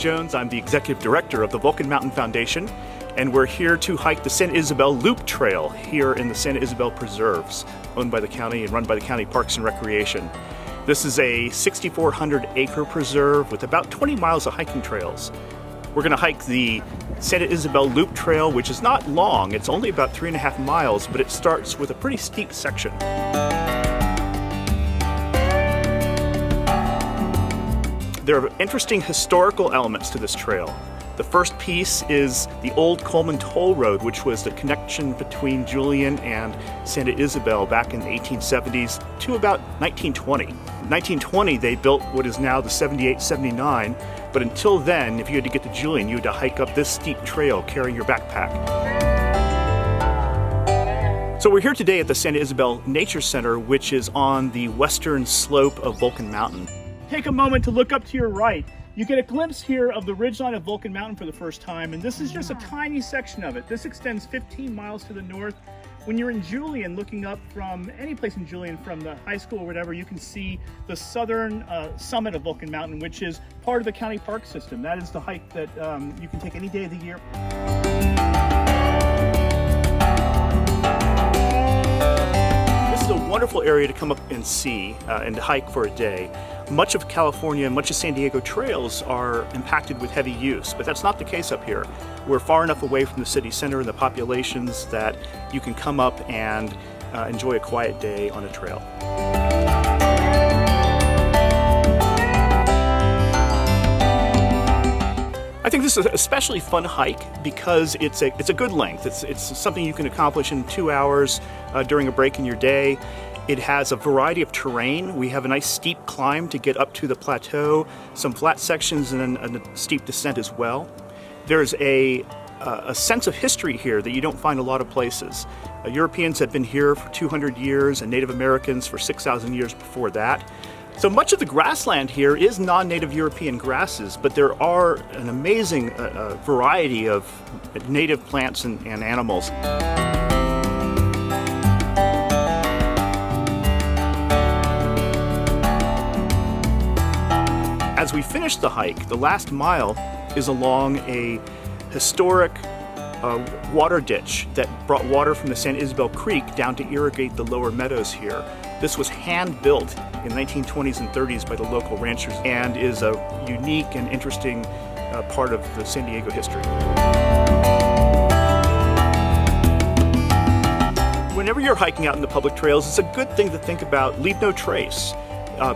Jones. I'm the Executive Director of the Vulcan Mountain Foundation, and we're here to hike the Santa Ysabel Loop Trail here in the Santa Ysabel Preserves, owned by the county and run by the County Parks and Recreation. This is a 6,400-acre preserve with about 20 miles of hiking trails. We're going to hike the Santa Ysabel Loop Trail, which is not long. It's only about 3.5 miles, but it starts with a pretty steep section. There are interesting historical elements to this trail. The first piece is the old Coleman Toll Road, which was the connection between Julian and Santa Ysabel back in the 1870s to about 1920. In 1920, they built what is now the 78-79, but until then, if you had to get to Julian, you had to hike up this steep trail carrying your backpack. So we're here today at the Santa Ysabel Nature Center, which is on the western slope of Vulcan Mountain. Take a moment to look up to your right. You get a glimpse here of the ridgeline of Vulcan Mountain for the first time, and this is just a tiny section of it. This extends 15 miles to the north. When you're in Julian, looking up from any place in Julian, from the high school or whatever, you can see the southern summit of Vulcan Mountain, which is part of the county park system. That is the hike that you can take any day of the year. This is a wonderful area to come up and see and to hike for a day. Much of California and much of San Diego trails are impacted with heavy use, but that's not the case up here. We're far enough away from the city center and the populations that you can come up and enjoy a quiet day on a trail. I think this is an especially fun hike because it's a good length. It's something you can accomplish in 2 hours during a break in your day. It has a variety of terrain. We have a nice steep climb to get up to the plateau, some flat sections, and then a steep descent as well. There's a sense of history here that you don't find a lot of places. Europeans have been here for 200 years and Native Americans for 6,000 years before that. So much of the grassland here is non-native European grasses, but there are an amazing variety of native plants and animals. As we finish the hike, the last mile is along a historic water ditch that brought water from the San Ysabel Creek down to irrigate the lower meadows here. This was hand-built in the 1920s and 30s by the local ranchers and is a unique and interesting part of the San Diego history. Whenever you're hiking out in the public trails, it's a good thing to think about leave no trace.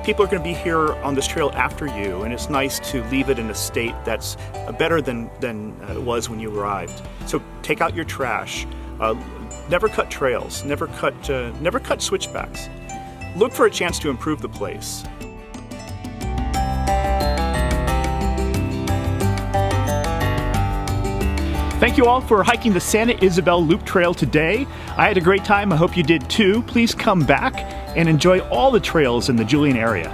People are going to be here on this trail after you, and it's nice to leave it in a state that's better than it was when you arrived. So take out your trash. Never cut trails. Never cut switchbacks. Look for a chance to improve the place. Thank you all for hiking the Santa Ysabel Loop Trail today. I had a great time. I hope you did too. Please come back and enjoy all the trails in the Julian area.